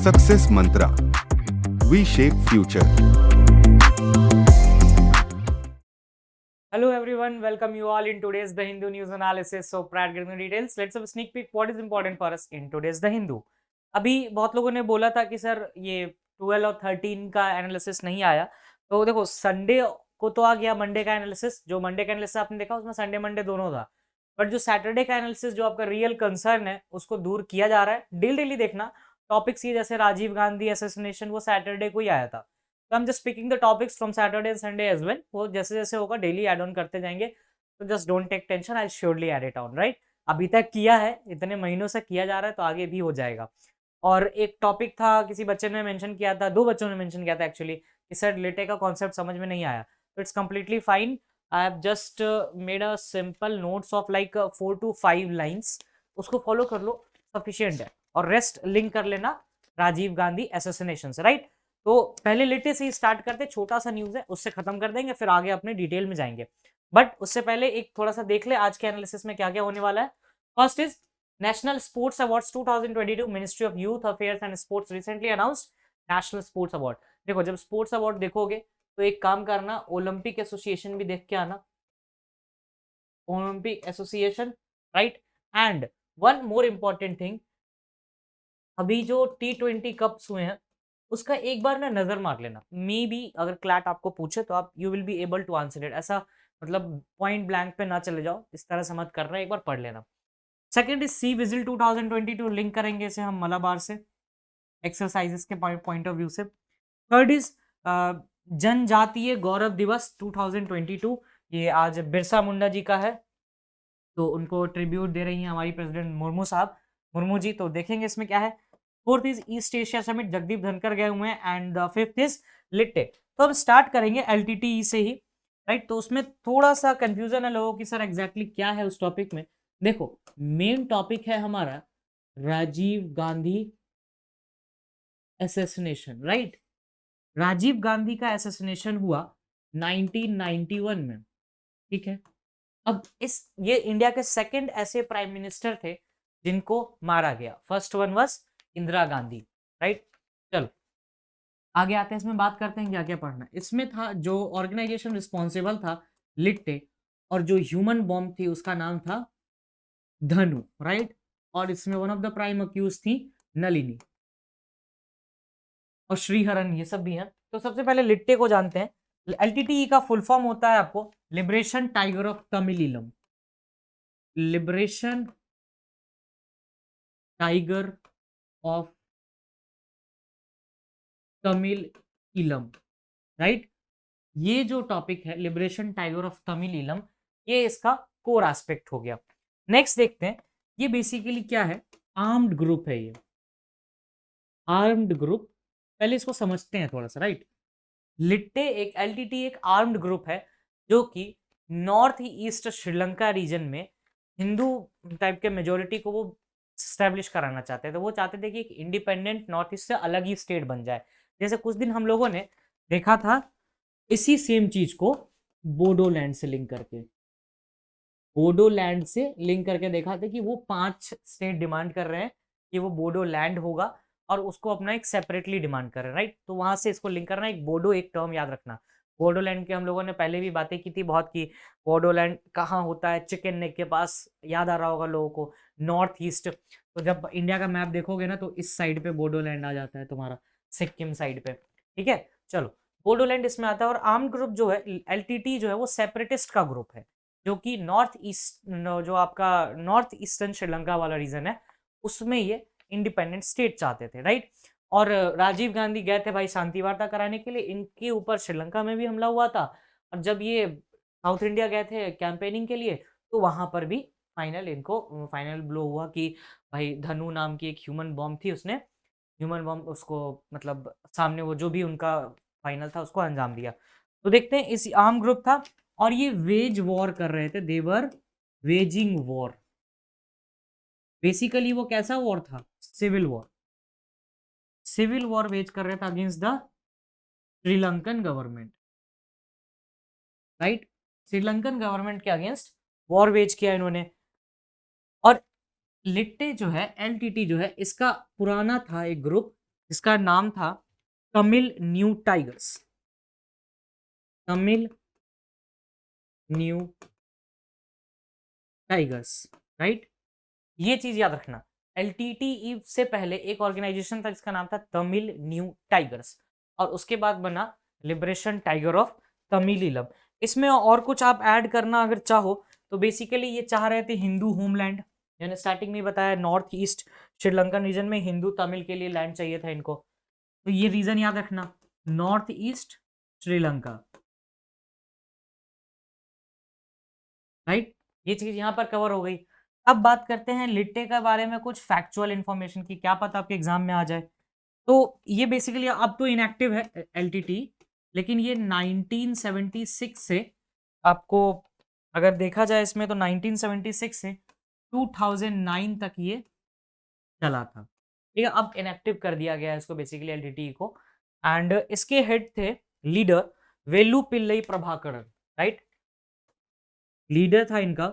Success Mantra, V shape future. Hello everyone, welcome you all in today's The Hindu news analysis. So prior to getting the details, let's have a sneak peek what is important for us in today's The Hindu. अभी बहुत लोगों ने बोला था कि sir ये 12 और 13 का एनालिसिस नहीं आया, तो देखो संडे को तो आ गया मंडे का एनालिसिस। जो मंडे का एनालिसिस आपने देखा उसमें संडे मंडे दोनों था, बट जो सैटरडे का एनालिसिस जो आपका रियल कंसर्न है उसको दूर किया जा रहा है। डेली देखना टॉपिक्स, ये जैसे राजीव गांधी असैसिनेशन वो सैटरडे को ही आया था, तो हम just picking the topics from Saturday and Sunday as well. वो जैसे जैसे होगा डेली ऐड ऑन करते जाएंगे, तो just don't take tension, I surely add it on, right. अभी तक किया है, इतने महीनों से किया जा रहा है, तो आगे भी हो जाएगा। और एक टॉपिक था, किसी बच्चे ने मेंशन किया था, 2 बच्चों ने मेंशन किया था एक्चुअली, कि सर लिटे का कॉन्सेप्ट समझ में नहीं आया, तो it's completely fine. I have just made a simple notes of like 4 to 5 lines, उसको फॉलो कर लो, सफिशिएंट है। और रेस्ट लिंक कर लेना राजीव गांधी असैसिनेशन से, राइट। तो पहले लेटे से ही स्टार्ट करते, छोटा सा न्यूज है, उससे खत्म कर देंगे, फिर आगे अपने डिटेल में जाएंगे। बट उससे पहले एक थोड़ा सा देख ले आज के एनालिसिस में क्या क्या होने वाला है। First is national sports awards 2022, ministry of youth affairs and sports recently announced national sports award. देखो जब स्पोर्ट्स अवार्ड देखोगे तो एक काम करना, ओलंपिक एसोसिएशन भी देख के आना, Olympic association, right. And one more important thing, अभी जो T20 कप्स हुए हैं उसका एक बार ना नजर मार लेना। मे बी अगर क्लैट आपको पूछे तो आप you will be able to answer it, ऐसा मतलब पॉइंट ब्लैंक पे ना चले जाओ, इस तरह से मत करना, एक बार पढ़ लेना। Second is Sea Vigil 2022, link करेंगे इसे हम मलाबार से, एक्सरसाइजेस के पॉइंट ऑफ व्यू से। थर्ड इज जनजातीय गौरव दिवस 2022, ये आज बिरसा मुंडा जी का है, तो उनको ट्रिब्यूट दे रही हैं हमारी प्रेसिडेंट मुर्मू साहब, मुर्मू जी। तो देखेंगे इसमें क्या है। Fourth is east Asia summit, Jagdeep धनकर गए हुए हैं। एंड फिफ्थ इज लिट्टे। तो हम स्टार्ट करेंगे LTTE से ही, राइट। तो उसमें थोड़ा सा कंफ्यूजन है लोगों की, सर एग्जैक्टली क्या है उस टॉपिक में। देखो मेन टॉपिक है हमारा राजीव गांधी असैसिनेशन, राइट। राजीव गांधी का असैसिनेशन हुआ 1991 में, ठीक है। अब ये इंडिया के सेकंड ऐसे प्राइम मिनिस्टर थे जिनको मारा गया। First one was Indira Gandhi, right. चलो आगे आते हैं, इसमें बात करते हैं क्या क्या पढ़ना। इसमें था जो ऑर्गेनाइजेशन रिस्पॉन्सिबल था लिट्टे, और जो ह्यूमन बॉम्ब थी उसका नाम था धनु, राइट। और इसमें one of the prime accused थी नलिनी और श्रीहरन, ये सब भी हैं। तो सबसे पहले लिट्टे को जानते हैं। LTTE का फुल फॉर्म होता है आपको liberation tiger of Tamil Eelam, liberation tiger of Tamil Eelam, right. ये जो टॉपिक है लिबरेशन टाइगर ऑफ तमिल इलम, ये इसका कोर एस्पेक्ट हो गया। नेक्स्ट देखते हैं, ये बेसिकली क्या है, आर्म्ड ग्रुप है। ये आर्म्ड ग्रुप, पहले इसको समझते हैं थोड़ा सा, राइट। लिट्टे एक LTTE एक आर्म्ड ग्रुप है जो कि नॉर्थ ईस्ट श्रीलंका रीजन में हिंदू टाइप के मेजोरिटी को वो स्टैब्लिश कराना चाहते थे। तो वो चाहते थे कि एक इंडिपेंडेंट नॉर्थ ईस्ट से अलग ही स्टेट बन जाए। जैसे कुछ दिन हम लोगों ने देखा था इसी सेम चीज को बोडोलैंड से लिंक करके, बोडोलैंड से लिंक करके देखा था कि वो 5 स्टेट डिमांड कर रहे हैं कि वो बोडोलैंड होगा, और उसको अपना एक सेपरेटली डिमांड कर रहे हैं, राइट। तो वहां से इसको लिंक करना, एक बोडो एक टर्म याद रखना। बोडोलैंड के हम लोगों ने पहले भी बातें की थी बहुत, की बोडोलैंड कहाँ होता है, चिकन नेक के पास, याद आ रहा होगा लोगों को, नॉर्थ ईस्ट। तो जब इंडिया का मैप देखोगे ना तो इस साइड पे बोडोलैंड आ जाता है तुम्हारा, सिक्किम साइड पे, ठीक है। चलो बोडोलैंड इसमें आता है। और आर्म्ड ग्रुप जो है LTT जो है वो सेपरेटिस्ट का ग्रुप है, जो कि नॉर्थ ईस्ट, जो आपका नॉर्थ ईस्टर्न श्रीलंका वाला रीजन है उसमें ये इंडिपेंडेंट स्टेट चाहते थे, राइट। और राजीव गांधी गए थे भाई शांति वार्ता कराने के लिए, इनके ऊपर श्रीलंका में भी हमला हुआ था। और जब ये साउथ इंडिया गए थे कैंपेनिंग के लिए, तो वहां पर भी इनको फाइनल ब्लो हुआ कि भाई धनु नाम की एक ह्यूमन बॉम्ब थी, उसने ह्यूमन बॉम्ब उसको मतलब सामने वो जो भी उनका फाइनल था उसको अंजाम दिया। तो देखते हैं इस आर्म ग्रुप था, और ये वेज वॉर कर रहे थे, देवर वेजिंग वॉर। बेसिकली वो कैसा वॉर था, civil war, civil war wage कर रहे थे against the Sri Lankan government, right. Sri Lankan government के अगेंस्ट वॉर वेज किया इन्होंने। और लिट्टे जो है LTT जो है इसका पुराना था एक ग्रुप इसका नाम था Tamil new tigers, Tamil new tigers, right. ये चीज याद रखना, एलटीटीई से पहले एक ऑर्गेनाइजेशन था जिसका नाम था तमिल न्यू टाइगर्स, और उसके बाद बना लिबरेशन टाइगर ऑफ तमिलीलम। इसमें और कुछ आप ऐड करना अगर चाहो तो बेसिकली ये चाह रहे थे हिंदू होमलैंड, यानी स्टार्टिंग में बताया नॉर्थ ईस्ट श्रीलंकन रीजन में हिंदू तमिल के लिए लैंड चाहिए था इनको, तो ये रीजन याद रखना, नॉर्थ ईस्ट श्रीलंका, राइट। ये चीज यहां पर कवर हो गई। अब बात करते हैं लिट्टे के बारे में, कुछ फैक्चुअल इंफॉर्मेशन की, क्या पता आपके एग्जाम में आ जाए। तो ये बेसिकली अब तो इनएक्टिव है एलटीटी, लेकिन ये 1976 से आपको अगर देखा जाए इसमें तो 1976 से 2009 तक ये चला था, ठीक है। अब इनएक्टिव कर दिया गया है इसको बेसिकली एलटीटी को, एंड इसके हेड थे लीडर वेलू पिल्लई प्रभाकरन, राइट। लीडर था इनका,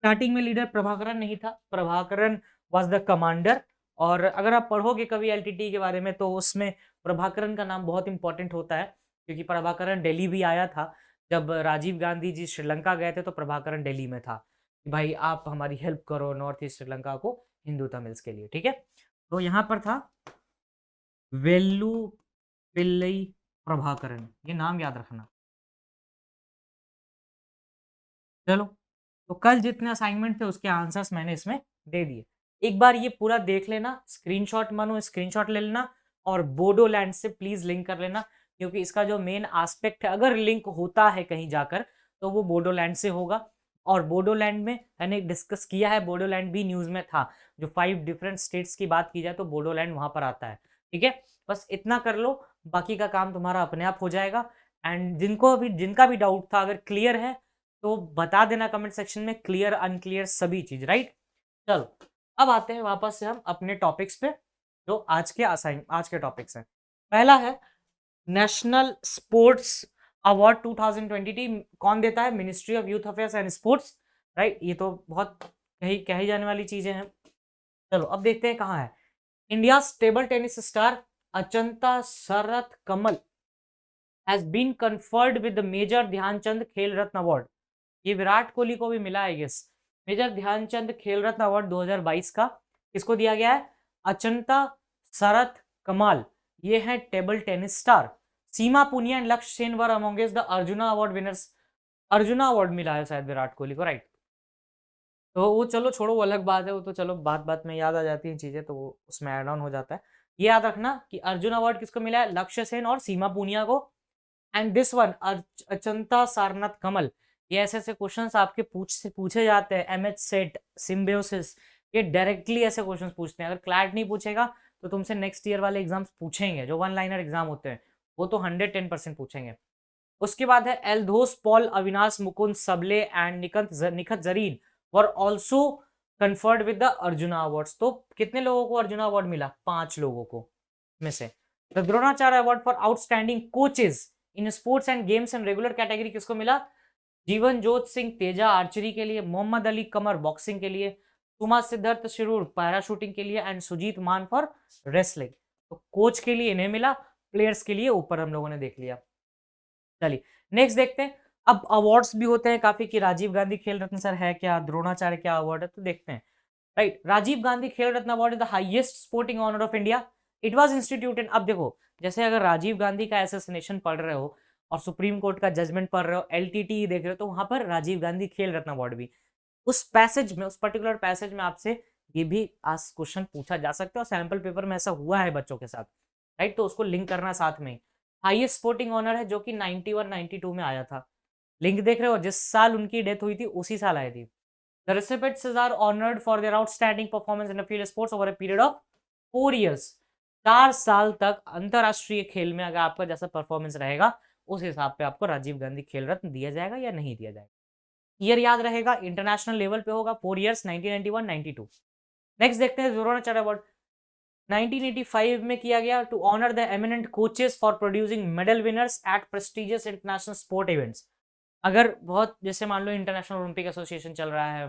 स्टार्टिंग में लीडर प्रभाकरन नहीं था, प्रभाकरन वाज द कमांडर। और अगर आप पढ़ोगे कभी एलटीटी के बारे में तो उसमें प्रभाकरन का नाम बहुत इंपॉर्टेंट होता है, क्योंकि प्रभाकरन दिल्ली भी आया था जब राजीव गांधी जी श्रीलंका गए थे, तो प्रभाकरन दिल्ली में था कि भाई आप हमारी हेल्प करो नॉर्थ ईस्ट श्रीलंका को हिंदू तमिल्स के लिए, ठीक है। तो यहाँ पर था वेल्लू पिल्लई प्रभाकरन, ये नाम याद रखना। चलो, तो कल जितने असाइनमेंट थे उसके आंसर्स मैंने इसमें दे दिए, एक बार ये पूरा देख लेना, स्क्रीनशॉट मानो स्क्रीनशॉट ले लेना, और बोडोलैंड से प्लीज लिंक कर लेना, क्योंकि इसका जो मेन एस्पेक्ट है अगर लिंक होता है कहीं जाकर तो वो बोडोलैंड से होगा। और बोडोलैंड में मैंने डिस्कस किया है, बोडोलैंड भी न्यूज में था, जो 5 डिफरेंट स्टेट्स की बात की जाए तो बोडोलैंड वहां पर आता है, ठीक है। बस इतना कर लो, बाकी का काम तुम्हारा अपने आप हो जाएगा। एंड जिनका भी डाउट था अगर क्लियर है तो बता देना कमेंट सेक्शन में, क्लियर अनक्लियर सभी चीज, राइट। चलो, अब आते हैं वापस से हम अपने टॉपिक्स पे, जो आज के टॉपिक्स हैं। पहला है नेशनल स्पोर्ट्स अवार्ड 2020, कौन देता है? Ministry of youth affairs and sports, right. ये तो बहुत कही जाने वाली चीजें हैं। चलो अब देखते हैं कहाँ है। India table tennis star Achanta Sharath Kamal has been conferred with the major Dhyan Chand Khel Ratna award. ये विराट कोहली को भी मिला है guess, major Dhyan Chand Khel Ratna award 2022 का किसको दिया गया है? अचंता शरथ कमाल, ये है table tennis star. Seema Punia and Lakshya Sen were amongst the Arjuna award winners. Arjuna award मिला है शायद विराट कोहली को, राइट। तो वो चलो छोड़ो, वो अलग बात है, वो तो चलो बात बात में याद आ जाती है चीजें, तो वो उसमें ऐड ऑन हो जाता है। ये याद रखना कि अर्जुन अवार्ड किसको मिला है? लक्ष्य सेन और सीमा पुनिया को। And this one Achanta Sharath Kamal, ये ऐसे ऐसे क्वेश्चंस आपके पूछे जाते हैं, एमएच सेट सिम्बियोसिस, ये डायरेक्टली ऐसे क्वेश्चंस पूछते हैं। अगर क्लैट नहीं पूछेगा तो तुमसे नेक्स्ट ईयर वाले एग्जाम्स पूछेंगे, जो 1 लाइनर एग्जाम होते हैं वो तो 110% पूछेंगे। उसके बाद है एल्दोस पॉल अविनाश मुकुंद सबले and Nikhat Zareen were also conferred with the arjuna awards. तो कितने लोगों को अर्जुना अवार्ड मिला? 5 लोगों को में से। The Dronacharya award for outstanding coaches in sports and games and regular category किसको मिला? जीवन जोत सिंह तेजा आर्चरी के लिए, मोहम्मद अली कमर बॉक्सिंग के लिए, सुमा सिद्धार्थ शिरूर पैराशूटिंग के लिए, एंड सुजीत मान फॉर रेसलिंग। तो कोच के लिए इन्हें मिला, प्लेयर्स के लिए ऊपर हम लोगों ने देख लिया। चलिए नेक्स्ट देखते हैं। अब अवार्ड्स भी होते हैं काफी कि राजीव गांधी खेल रत्न सर है क्या, द्रोणाचार्य क्या अवार्ड है, तो देखते हैं। Right, Rajiv Gandhi Khel Ratna award is the highest sporting honour of India. It was instituted, अब देखो जैसे अगर राजीव गांधी का एसेसिनेशन पढ़ रहे हो और सुप्रीम कोर्ट का जजमेंट पढ़ रहे हो, एलटीटी देख रहे हो, तो वहां पर राजीव गांधी खेल रत्न अवार्ड भी, उस पैसेज में, उस पर्टिकुलर पैसेज में आपसे ये भी आज क्वेश्चन पूछा जा सकता है, और सैंपल पेपर में ऐसा हुआ है बच्चों के साथ, राइट। तो उसको लिंक करना साथ में। हाईएस्ट स्पोर्टिंग ऑनर है जो कि 91-92 में आया था। लिंक देख रहे हो, जिस साल उनकी डेथ हुई थी उसी साल आई थी। The recipients are honoured for their outstanding performance in the field sports over a period of 4 years। 4 साल तक अंतरराष्ट्रीय खेल में अगर आपका जैसा परफॉर्मेंस रहेगा उस हिसाब पे आपको राजीव गांधी खेल रत्न दिया जाएगा या नहीं दिया जाएगा। ईयर याद रहेगा, इंटरनेशनल लेवल पे होगा, 4 years 1991-92। नेक्स्ट देखते हैं द्रोणाचार्य अवार्ड 1985 में किया गया to honour the eminent coaches for producing medal winners at prestigious international sport events. अगर बहुत जैसे मान लो इंटरनेशनल ओलंपिक एसोसिएशन चल रहा है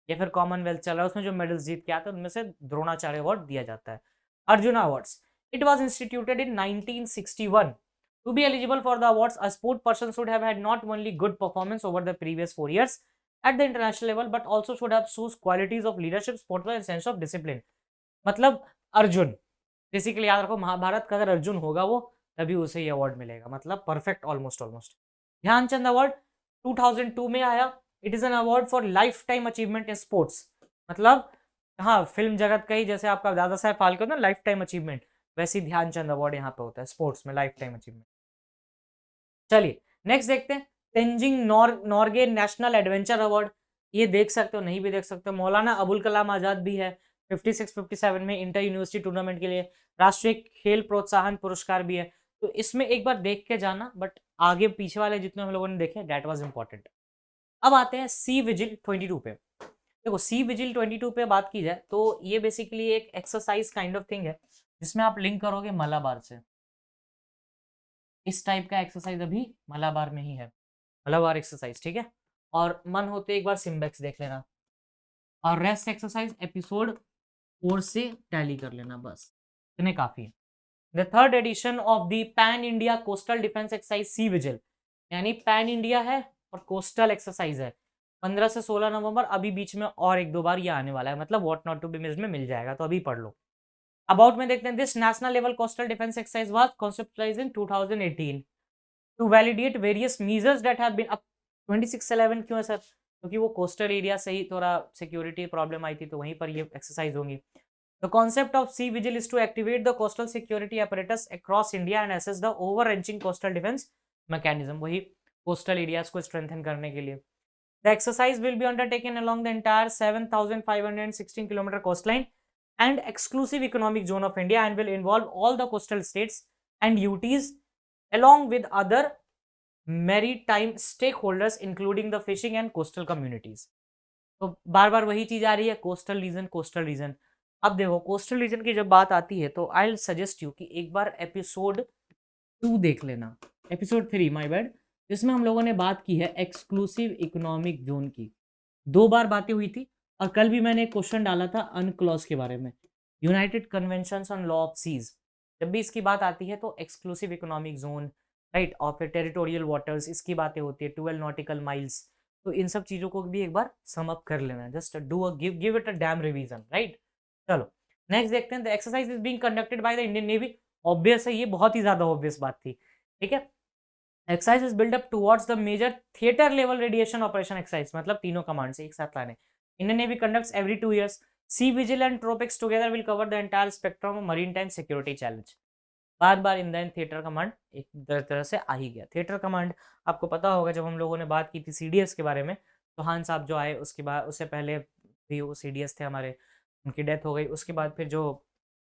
या फिर कॉमनवेल्थ चल रहा है, उसमें जो मेडल्स जीत के आते हैं उनमें से द्रोणाचार्य अवार्ड दिया जाता है। Arjuna awards It was instituted in 1961. To be eligible for the awards, a sport person should have had not only good performance over the previous 4 years at the international level, but also should have shown qualities of leadership, sportsmanship and sense of discipline. मतलब Arjun, basically याद रखो महाभारत का अगर अर्जुन होगा वो, तभी उसे ये अवार्ड मिलेगा, मतलब perfect almost almost. Dhyan Chand award 2002 में आया। It is an award for lifetime achievement in sports, मतलब हाँ फिल्म जगत का ही जैसे आपका दादा साहेब फाल्के ना लाइफ टाइम अचीवमेंट, वैसे ही ध्यानचंद अवार्ड यहाँ पे होता है स्पोर्ट्स में लाइफ टाइम अचीवमेंट। चलिए नेक्स्ट देखते हैं, Tenzing Norgay national adventure award. ये देख सकते हो, नहीं भी देख सकते हो। मौलाना अबुल कलाम आजाद भी है 56-57 में इंटर यूनिवर्सिटी टूर्नामेंट के लिए। राष्ट्रीय खेल प्रोत्साहन पुरस्कार भी है, तो इसमें एक बार देख के जाना, बट आगे पीछे वाले जितने हम लोगों ने देखे दैट वाज इंपॉर्टेंट। अब आते हैं सी विजिल 22 पे। देखो सी विजिल 22 पे बात की जाए तो ये बेसिकली एक एक्सरसाइज काइंड ऑफ थिंग है जिसमें आप लिंक करोगे मलाबार से। इस टाइप का एक्सरसाइज अभी मलाबार में ही है, मलाबार एक्सरसाइज, ठीक है। और मन होते एक बार सिम्बेक्स देख लेना, और रेस्ट एक्सरसाइज एपिसोड 4 से टैली कर लेना, बस इतने काफी है। The third edition of the pan India coastal defence exercise Sea Vigil, यानी पैन इंडिया है और कोस्टल एक्सरसाइज है, 15 से 16 नवंबर। अभी बीच में और 1-2 बार ये आने वाला है, मतलब what not to be missed में मिल जाएगा, तो अभी पढ़ लो। अबाउट में देखते हैं, this national level coastal defence exercise was conceptualised in 2018 to validate various measures that have been. अब 26/11 क्यों है सर? क्योंकि वो कोस्टल एरिया से ही थोड़ा सिक्योरिटी प्रॉब्लम आई थी, तो वहीं पर ये एक्सरसाइज होंगी। The concept of sea vigil is to activate the coastal security apparatus across India and assess the overarching coastal defense mechanism, वही coastal areas को strengthen करने के लिए। The exercise will be undertaken along the entire 7,516 kilometer coastline and exclusive economic zone of India and will involve all the coastal states and UTs along with other maritime stakeholders including the fishing and coastal communities। तो बार बार वही चीज आ रही है, coastal region coastal region. अब देखो coastal region की जब बात आती है तो आई विल सजेस्ट यू कि एक बार एपिसोड 2 देख लेना, एपिसोड 3 माय बैड, जिसमें हम लोगों ने बात की है एक्सक्लूसिव इकोनॉमिक जोन की। 2 बार बातें हुई थी, और कल भी मैंने एक क्वेश्चन डाला था अनक्लॉज के बारे में, United Conventions on Law of Seas. जब भी इसकी बात आती है तो एक्सक्लूसिव इकोनॉमिक जोन, राइट, और फिर टेरिटोरियल वाटर्स, इसकी बातें होती है, 12 नॉटिकल माइल्स। तो इन सब चीजों को भी एक बार सम अप कर लेना, just do a give it a dam revision, right. चलो नेक्स्ट देखते हैं, the exercise is being conducted by the Indian navy. Obvious है, ये बहुत ही ज्यादा ऑब्वियस बात थी, ठीक है। Exercise is build up towards the major theatre level radiation operation exercise, मतलब तीनों कमांड से एक साथ लाने। Indian Navy conducts every 2 years। Sea vigil and tropics together will cover the entire spectrum of maritime security challenge. बार बार in then theatre command एक तरह से आ ही गया। थिएटर कमांड आपको पता होगा, जब हम लोगों ने बात की थी सीडीएस के बारे में, तो हान साहब जो आए उसके बाद, उससे पहले भी वो सीडीएस थे हमारे, उनकी डेथ हो गई। उसके बाद फिर जो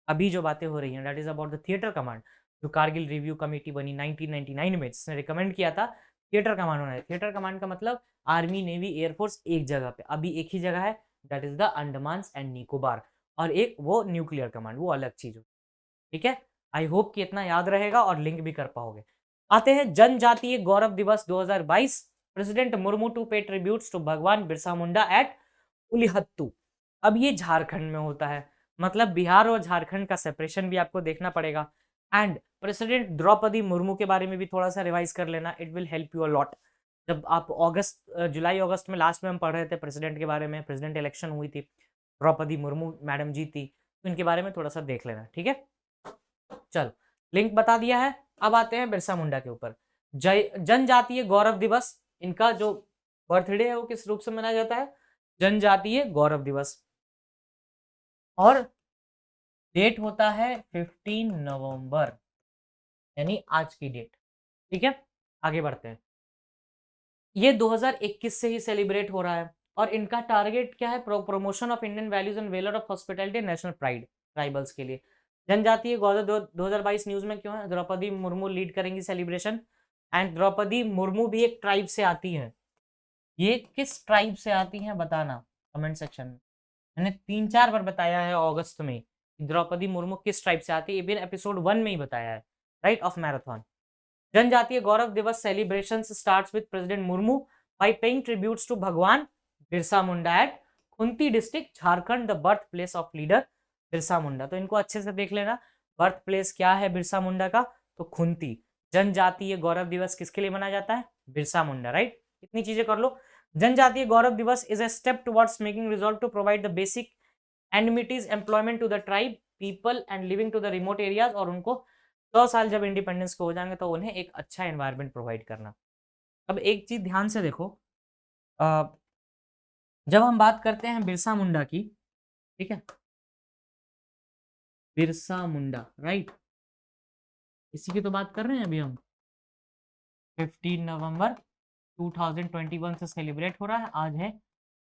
अभी जो बातें हो रही हैं that is about the theatre command, जो कारगिल रिव्यू कमेटी बनी 1999 में, जिसने रिकमेंड किया था थिएटर कमांड होना है। थिएटर कमांड का मतलब आर्मी नेवी एयरफोर्स एक जगह पे, अभी एक ही जगह है, that is the Andaman and Nicobar. और एक वो न्यूक्लियर कमांड, वो अलग चीज हो, ठीक है। आई होप कि इतना याद रहेगा और लिंक भी कर पाओगे। आते हैं जनजातीय गौरव दिवस 2022। प्रेसिडेंट मुर्मू टू पे tributes to Bhagwan Birsa Munda eight उलिहत्तू। अब ये झारखंड में होता है, मतलब बिहार और झारखंड का सेपरेशन भी आपको देखना पड़ेगा। एंड प्रेसिडेंट द्रौपदी मुर्मू के बारे में भी थोड़ा सा रिवाइज कर लेना, it will help you a lot. जब आप जुलाई अगस्त में लास्ट में हम पढ़ रहे थे प्रेसिडेंट के बारे में, प्रेसिडेंट इलेक्शन हुई थी, द्रौपदी मुर्मू मैडम जीती, तो इनके बारे में थोड़ा सा देख लेना, ठीक है। चलो लिंक बता दिया है। अब आते हैं बिरसा मुंडा के ऊपर। जनजातीय गौरव दिवस, इनका जो बर्थडे है वो किस रूप से मनाया जाता है? जनजातीय गौरव दिवस, और डेट होता है 15 नवंबर, यानी आज की डेट, ठीक है। आगे बढ़ते हैं। ये 2021 से ही सेलिब्रेट हो रहा है, और इनका टारगेट क्या है? Promotion of Indian values and valour of hospitality and national pride, tribals के लिए। जनजातीय गौरव 2022 न्यूज में क्यों है? द्रौपदी मुर्मू लीड करेंगी सेलिब्रेशन, एंड द्रौपदी मुर्मू भी एक ट्राइब से आती है। ये किस ट्राइब से आती हैं बताना कमेंट सेक्शन में। मैंने 3-4 बार बताया है अगस्त में कि द्रौपदी मुर्मू किस ट्राइब से आती है, ये एपिसोड 1 में ही बताया है, right, of marathon. Janjatiya Gaurav Diwas celebration starts with President Murmu by paying tributes to Bhagwan Birsa Munda at Khunti district, Jharkhand, the birth place of leader Birsa Munda. तो इनको अच्छे से देख लेना। बर्थ प्लेस क्या है बिरसा मुंडा का, तो खुंती। जनजातीय गौरव दिवस किसके लिए मनाया जाता है, बिरसा मुंडा, राइट। इतनी चीजें कर लो। Janjatiya Gaurav Diwas is a step towards making resolve to provide the basic amenities employment to the tribe people and living to the remote areas, और उनको 100 साल जब इंडिपेंडेंस को हो जाएंगे तो उन्हें एक अच्छा एनवायरनमेंट प्रोवाइड करना। अब एक चीज ध्यान से देखो, अ, जब हम बात करते हैं बिरसा मुंडा की, ठीक है, बिरसा मुंडा, राइट, इसी की तो बात कर रहे हैं अभी हम। 15 नवंबर 2021 से सेलिब्रेट हो रहा है, आज है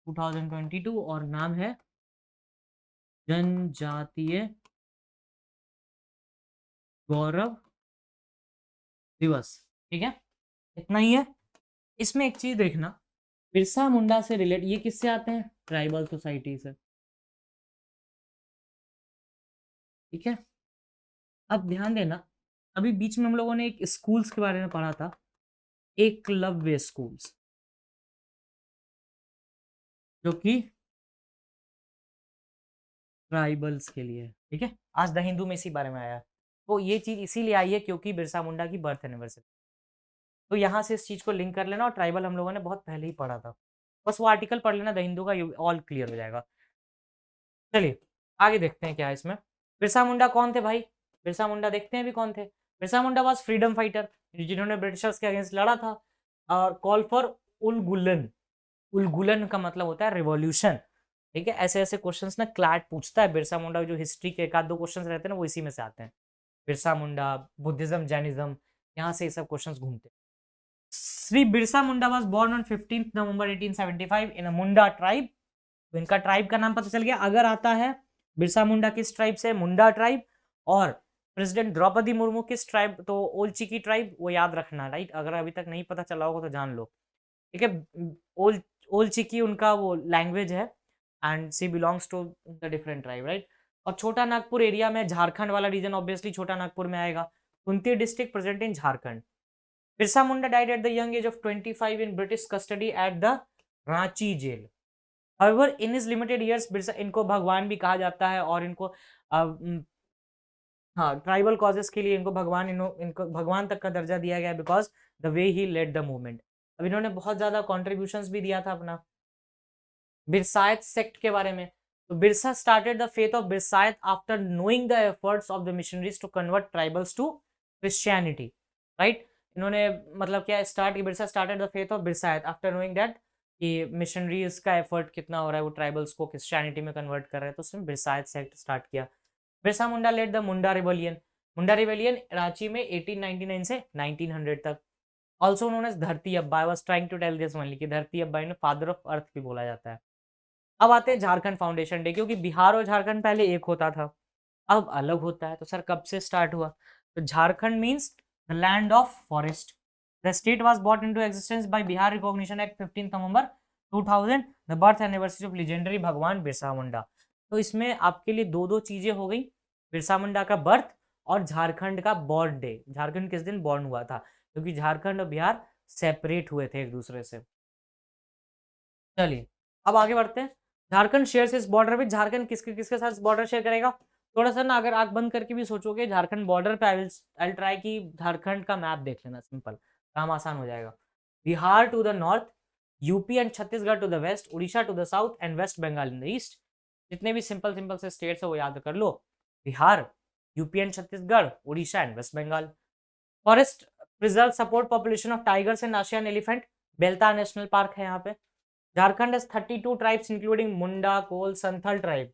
2022 और नाम है जनजातीय गौरव दिवस, ठीक है, इतना ही है। इसमें एक चीज देखना, बिरसा मुंडा से रिलेट ये किससे आते हैं, ट्राइबल सोसाइटी से, ठीक है। अब ध्यान देना, अभी बीच में हम लोगों ने एक स्कूल्स के बारे में पढ़ा था, एकलव्य स्कूल्स, जो कि ट्राइबल्स के लिए, ठीक है। आज द हिंदू में इसी बारे में आया, तो ये चीज इसीलिए आई है क्योंकि बिरसा मुंडा की बर्थ एनिवर्सरी, तो यहाँ से इस चीज को लिंक कर लेना। और ट्राइबल हम लोगों ने बहुत पहले ही पढ़ा था, बस वो आर्टिकल पढ़ लेना द हिंदू का, ऑल क्लियर हो जाएगा। चलिए आगे देखते हैं क्या है इसमें। बिरसा मुंडा कौन थे भाई, बिरसा मुंडा देखते हैं अभी कौन थे। Birsa Munda was freedom fighter, जिन्होंने ब्रिटिशर्स के अगेंस्ट लड़ा था, और कॉल फॉर उलगुलन, उलगुलन का मतलब होता है रिवॉल्यूशन, ठीक है। ऐसे ऐसे क्वेश्चंस ना क्लैट पूछता है, बिरसा मुंडा जो हिस्ट्री के एक आध दो क्वेश्चंस रहते हैं ना वो इसी में से आते हैं। बिरसा मुंडा, बुद्धिज्म, जैनिज्म, यहाँ से ये सब क्वेश्चंस घूमते हैं। Shri Birsa Munda was born on 15 November 1875 in a Munda tribe, तो इनका ट्राइब का नाम पता चल गया। अगर आता है बिरसा मुंडा किस ट्राइब से, मुंडा ट्राइब, और प्रेसिडेंट द्रौपदी मुर्मू किस ट्राइब, तो ओलचिकी ट्राइब, वो याद रखना, राइट। अगर अभी तक नहीं पता चला होगा तो जान लो, ठीक है। ओल ओलचिकी उनका वो लैंग्वेज है, and she belongs to the different tribe, right. और छोटा नागपुर एरिया में, झारखंड वाला रीजन ऑब्वियसली छोटा नागपुर में आएगा। Khunti district present in Jharkhand. Birsa Munda died at the young age of 25 in British custody at the Ranchi jail. However, in his limited years, Birsa, इनको भगवान भी कहा जाता है, और इनको हाँ, ट्राइबल कॉजेस के लिए इनको भगवान, इनको भगवान तक का दर्जा दिया गया, because the way he led the movement. अब इन्होंने बहुत ज्यादा कॉन्ट्रीब्यूशंस भी दिया था अपना। बिरसायत सेक्ट के बारे में, तो Birsa started the faith of Birsait after knowing the efforts of the missionaries to convert tribals to Christianity, right. इन्होंने मतलब क्या start, Birsa started the faith of Birsait after knowing that कि मिशनरीज का एफर्ट कितना हो रहा है, वो ट्राइबल्स को क्रिश्चियनिटी में कन्वर्ट कर रहे हैं, तो उसने बिरसायत सेक्ट स्टार्ट किया। Birsa Munda led the Munda revolution, Munda revolution Ranchi में 1899 से 1900 तक। Also known as Dharti Abba, I was trying to tell this only कि धरती अब्बा इन्हें फादर ऑफ अर्थ भी बोला जाता है। अब आते हैं झारखंड फाउंडेशन डे, क्योंकि बिहार और झारखंड पहले एक होता था, अब अलग होता है, तो सर कब से स्टार्ट हुआ, तो Jharkhand means the land of forest. The state was bought into existence by Bihar recognition act 15 November 2000, the birth anniversary of legendary भगवान बिरसा मुंडा। तो इसमें आपके लिए दो दो चीजें हो गई, बिरसा मुंडा का बर्थ और झारखंड का बॉर्न डे, झारखंड किस दिन बॉर्न हुआ था, क्योंकि झारखंड और बिहार सेपरेट हुए थे एक दूसरे से। चलिए अब आगे बढ़ते हैं। झारखंड शेयर इस बॉर्डर विद, झारखंड किसके किसके साथ बॉर्डर शेयर करेगा, थोड़ा सा ना अगर आंख बंद करके भी सोचोगे झारखंड बॉर्डर पे, आई विल ट्राई कि झारखंड का मैप देख लेना, सिंपल काम आसान हो जाएगा। Bihar to the north, UP and Chhattisgarh to the west, Orissa to the south and waste Bengal in the east. जितने भी सिंपल सिंपल से स्टेट्स है वो याद कर लो, Bihar, UP and Chhattisgarh, Orissa and waste Bengal. Forest preserve support population of tigers and Asian elephant, बेलता National Park है यहाँ पे। Jharkhand has 32 tribes including Munda, Kol, Santhal tribe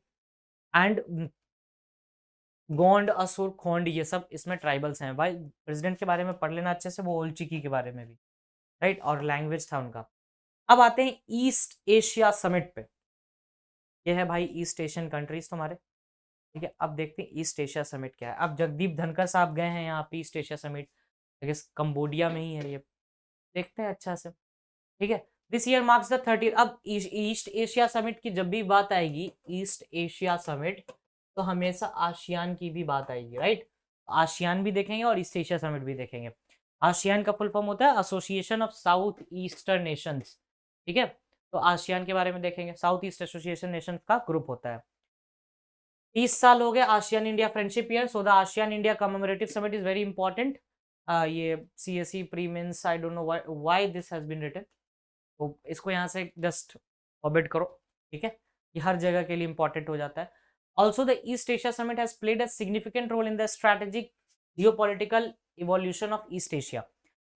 and Gond, Asur, Khond, ये सब इसमें ट्राइबल्स हैं भाई। प्रेसिडेंट के बारे में पढ़ लेना अच्छे से, वो ओलचिकी के बारे में भी, राइट, और लैंग्वेज था उनका। अब आते हैं ईस्ट एशिया समिट पे, ये है भाई ईस्ट एशियन कंट्रीज तुम्हारे, ठीक है। अब देखते हैं ईस्ट एशिया समिट क्या है। अब जगदीप धनखड़ साहब गए हैं यहाँ पे ईस्ट एशिया समिट, कंबोडिया में ही है ये, देखते हैं अच्छा से, ठीक है। दिस ईयर मार्क्स द 30, अब ईस्ट एशिया समिट की जब भी बात आएगी, ईस्ट एशिया समिट, तो हमेशा आसियान की भी बात आएगी, राइट। आसियान भी देखेंगे और ईस्ट एशिया समिट भी देखेंगे। आसियान का फुल फॉर्म होता है association of South Eastern nations, ठीक है। तो आसियान के बारे में देखेंगे, साउथ ईस्ट एसोसिएशन नेशंस का ग्रुप होता है। 30 साल हो गए ASEAN India friendship year, so the ASEAN India commemorative summit is very important. ये CSE pre mains, I don't know why this has been written, तो इसको यहाँ से जस्ट ऑबिट करो, ठीक है। ये हर जगह के लिए इंपॉर्टेंट हो जाता है। Also the East Asia Summit has played a significant role in the strategic geopolitical evolution of East Asia.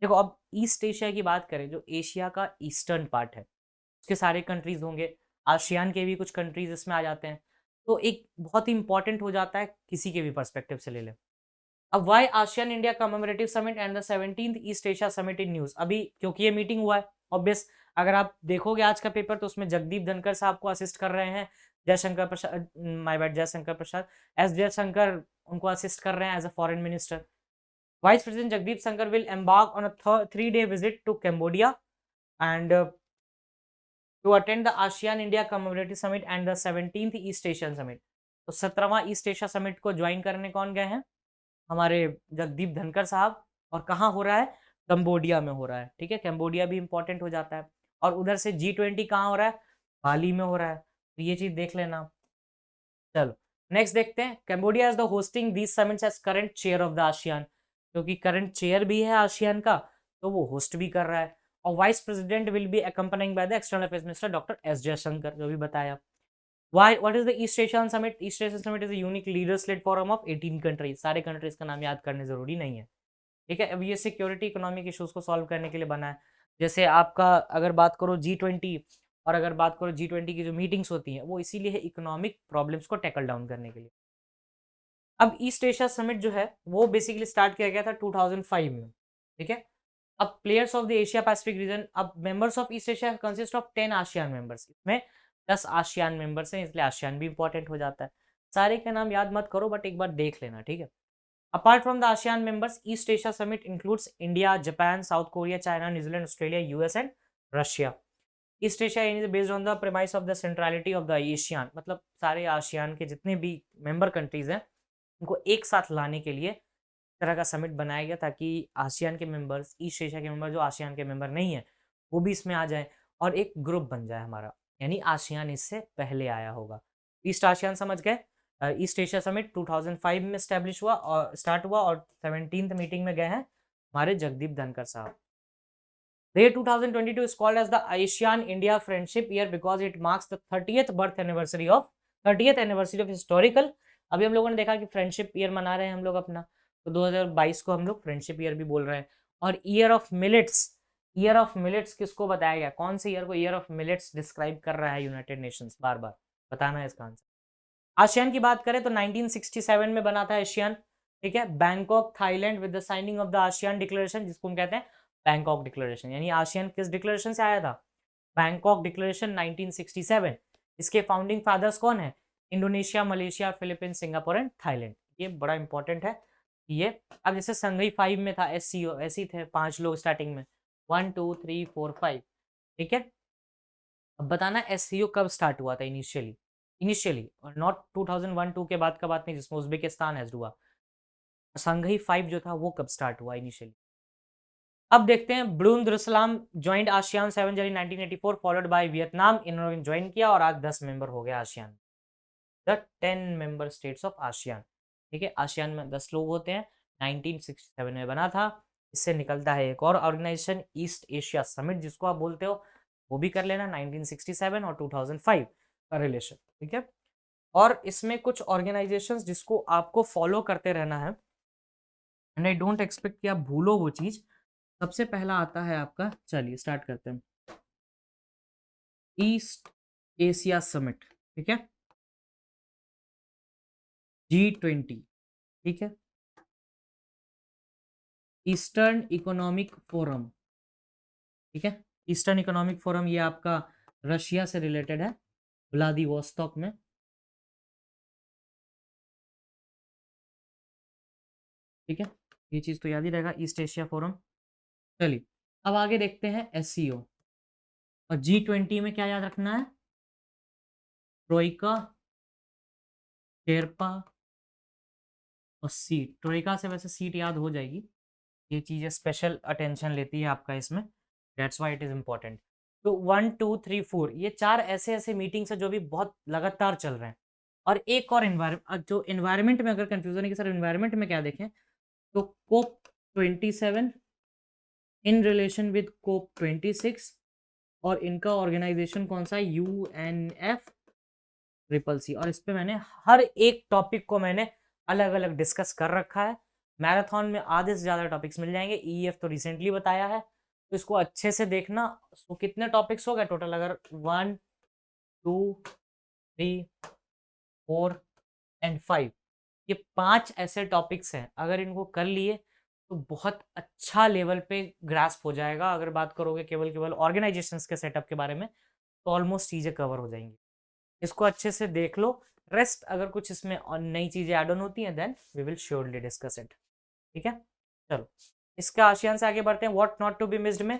देखो, अब ईस्ट एशिया की बात करें, जो एशिया का ईस्टर्न पार्ट है, उसके सारे कंट्रीज होंगे, आसियान के भी कुछ कंट्रीज इसमें आ जाते हैं, तो एक बहुत ही इंपॉर्टेंट हो जाता है किसी के भी पर्सपेक्टिव से ले लें। अब why ASEAN India commemorative summit and the 17th East Asia Summit in news, अभी क्योंकि ये मीटिंग हुआ है ऑब्वियस। अगर आप देखोगे आज का पेपर तो उसमें जगदीप धनखड़ साहब को असिस्ट कर रहे हैं, Jaishankar Prasad, my bad, Jaishankar Prasad, S Jaishankar उनको असिस्ट कर रहे हैं as a foreign minister. Vice president Jagdeep Shankar will embark on a 3-day visit to Cambodia and to attend the ASEAN India commemorative summit and the 17th East Asian summit. तो 17वां East Asia summit को join करने कौन गए हैं? हमारे जगदीप धनखड़ साहब। और कहाँ हो रहा है? कंबोडिया में हो रहा है, ठीक है। कंबोडिया भी इंपॉर्टेंट हो जाता है। और उधर से G20 कहाँ हो रहा है? बाली में हो रहा है, तो ये चीज देख लेना। चलो नेक्स्ट देखते हैं। Cambodia is the hosting these summits as current chair of the ASEAN, क्योंकि करंट चेयर भी है आसियान का, तो वो होस्ट भी कर रहा है। और vice president will be accompanying by the external affairs minister doctor S Jaishankar, जो भी बताया। Why? What is the East Asian Summit? East Asian Summit is a unique leaders-led forum of 18 countries. सारे कंट्रीज का नाम याद करने जरूरी नहीं है, ठीक है। अब ये सिक्योरिटी इकोनॉमिक इश्यूज को सॉल्व करने के लिए बना है। जैसे आपका अगर बात करो G20, और अगर बात करो G20 की जो मीटिंग्स होती हैं, वो इसीलिए है इकोनॉमिक प्रॉब्लम्स को टैकल डाउन करने के लिए। अब ईस्ट एशिया समिट जो है वो बेसिकली स्टार्ट किया गया था 2005 में, ठीक है। अब players of the Asia Pacific region, अब members of East Asia consist of 10 ASEAN members, इसमें 10 आसियान मेंबर्स हैं, इसलिए आसियान भी इंपॉर्टेंट हो जाता है। सारे के नाम याद मत करो, बट एक बार देख लेना, ठीक है। Apart from the ASEAN members, East Asia Summit includes India, Japan, South Korea, China, New Zealand, Australia, US and Russia. East Asia is based on the premise of the centrality of the ASEAN, मतलब सारे ASEAN के जितने भी member countries हैं उनको एक साथ लाने के लिए तरह का समिट बनाया गया, ताकि आसियान के मेंबर्स, ईस्ट एशिया के मेंबर जो आसियान के मेंबर नहीं है, वो भी इसमें आ जाए और एक ग्रुप बन जाए हमारा, यानी आसियान इससे पहले आया होगा। ईस्ट आसियान समझ गए। ईस्ट एशिया समिट 2005 में स्टैब्लिश हुआ और स्टार्ट हुआ, और 17th मीटिंग में गए हैं हमारे जगदीप धनखड़ साहब। The year 2022 is called as the ASEAN India Friendship Year because it marks the 30th anniversary of historical। अभी हम लोगों ने देखा कि फ्रेंडशिप ईयर मना रहे हैं हम लोग अपना, तो 2022 को हम लोग फ्रेंडशिप ईयर भी बोल रहे हैं। और ईयर ऑफ मिलेट्स किसको बताया गया? कौन से ईयर को ईयर ऑफ मिलेट्स डिस्क्राइब कर रहा है यूनाइटेड नेशंस? बार बार बताना है इसका आंसर। आसियान की बात करें तो 1967 में बना था एशियान, ठीक है। Bangkok Thailand with the signing off the ASEAN declaration, जिसको हम कहते हैं बैंकॉक डिक्लेरेशन, यानी आसियान किस डिक्लेरेशन से आया था? Bangkok declaration 1967। इसके फाउंडिंग फादर्स कौन है? Indonesia, Malaysia, Philippines, Singapore and Thailand. ये बड़ा इंपॉर्टेंट है ये। अब जैसे संघई 5 में था SCO, ऐसे ही थे 5 लोग स्टार्टिंग में, 1 2 3 4 5, ठीक है। अब बताना SCO कब स्टार्ट हुआ था इनिशियली, और नॉट 2001-2 के बाद का बात नहीं, जिसमें उज्बेकिस्तान एज हुआ। संघई 5 जो था वो कब स्टार्ट हुआ इनिशियली? अब देखते हैं। Brunei Darussalam joined ASEAN 7 January 1984 followed by Vietnam, इन्होंने ज्वाइन किया और आज 10 मेंबर हो गए ASEAN, the 10 member states of ASEAN, ठीक है। आसियान में 10 लोग होते हैं, 1967 में बना था। इससे निकलता है एक और ऑर्गेनाइजेशन ईस्ट एशिया समिट, जिसको आप बोलते हो, वो भी कर लेना, 1967 और 2005 का रिलेशन, ठीक है। और इसमें कुछ ऑर्गेनाइजेशंस जिसको आपको फॉलो करते रहना है, एंड आई डोंट एक्सपेक्ट कि आप भूलो वो चीज। सबसे पहला आता है आपका, चलिए स्टार्ट करते हैं, ईस्ट एशिया समिट, ठीक है, G20, ठीक है। ईस्टर्न इकोनॉमिक फोरम, ठीक है। ईस्टर्न इकोनॉमिक फोरम ये आपका रशिया से रिलेटेड है, व्लादिवोस्तोक में, ठीक है। ये चीज तो याद ही रहेगा, ईस्ट एशिया फोरम। चलिए अब आगे देखते हैं SCO। और G20 में क्या याद रखना है? ट्रोइका, शेरपा और सीट। ट्रोइका से वैसे सीट याद हो जाएगी, ये चीज़ें स्पेशल अटेंशन लेती है आपका इसमें, that's why it is important. तो 1 2 3 4 ये 4 ऐसे ऐसे मीटिंग्स है जो भी बहुत लगातार चल रहे हैं, और एक और जो एनवायरनमेंट में अगर कंफ्यूजन है कि सर एनवायरनमेंट में क्या देखें, तो कोप 27 इन रिलेशन विद कोप 26 और इनका ऑर्गेनाइजेशन कौन सा है, यूएनएफ ट्रिपल सी। और इस पे मैंने हर एक टॉपिक को मैंने अलग अलग डिस्कस कर रखा है। मैराथन में आधे से ज़्यादा टॉपिक्स मिल जाएंगे, ईएफ तो रिसेंटली बताया है, तो इसको अच्छे से देखना। तो कितने टॉपिक्स हो गए टोटल, अगर 1 2 3 4 एंड 5, ये 5 ऐसे टॉपिक्स हैं, अगर इनको कर लिए तो बहुत अच्छा लेवल पे ग्रास्प हो जाएगा। अगर बात करोगे केवल ऑर्गेनाइजेशंस के सेटअप के बारे में, तो ऑलमोस्ट चीज़ें कवर हो जाएंगी। इसको अच्छे से देख लो। रेस्ट अगर कुछ इसमें और नई चीज़ें ऐड ऑन होती हैं, then we will surely discuss it. ठीक है, चलो इसका आशियान से आगे बढ़ते हैं। What not to be missed में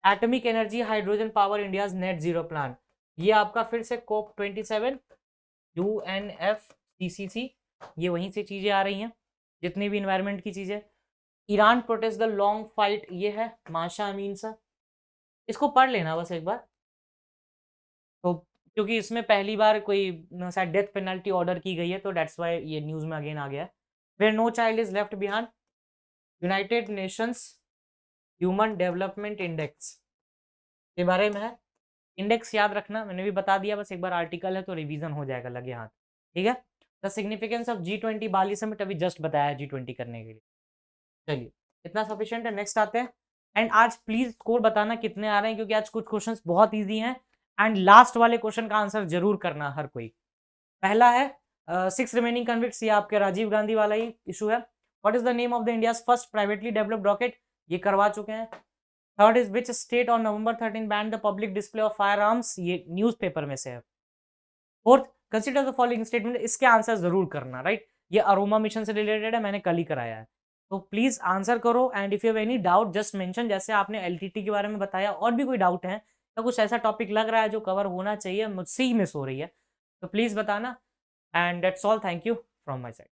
atomic energy hydrogen power India's net zero plan, ये आपका फिर से कोप 27 UNFCCC, ये वहीं से चीज़ें आ रही हैं जितनी भी इन्वायरमेंट की चीज़ें। Iran protest the long fight, ये है माशा अमीन सा, इसको पढ़ लेना बस एक बार। तो क्योंकि इसमें पहली बार कोई शायद डेथ पेनल्टी ऑर्डर की गई है, तो दैट्स वाई ये न्यूज़ में अगेन आ गया है। Where no child is left behind, United Nations Human Development Index के बारे में है। इंडेक्स याद रखना, मैंने भी बता दिया, बस एक बार आर्टिकल है तो रिवीजन हो जाएगा लगे हाथ। ठीक है, the significance of G20 Bali summit अभी जस्ट बताया है G20 करने के लिए। चलिए इतना सफिशिएंट है, नेक्स्ट आते हैं। एंड आज प्लीज स्कोर बताना कितने आ रहे हैं, क्योंकि आज कुछ क्वेश्चंस बहुत इजी हैं। एंड लास्ट वाले क्वेश्चन का आंसर जरूर करना हर कोई। पहला है 6 रिमेनिंग कन्विक्ट्स, ये आपके राजीव गांधी वाला ही इशू है। What is the name of the India's first privately developed rocket, ये करवा चुके हैं। Third is which state on November 13 ban the public display of fire arms, ये न्यूज़पेपर में से है। Fourth, consider the following statement, इसके आंसर जरूर करना, राइट। ये अरोमा मिशन से रिलेटेड है, मैंने कल ही कराया है, तो प्लीज आंसर करो। And if you have any doubt just mention, जैसे आपने एलटीटी के बारे में बताया, और भी कोई डाउट है या कुछ ऐसा टॉपिक लग रहा है जो कवर होना चाहिए, मुझसे ही मिस हो रही है, तो प्लीज बताना। And that's all, thank you from my side.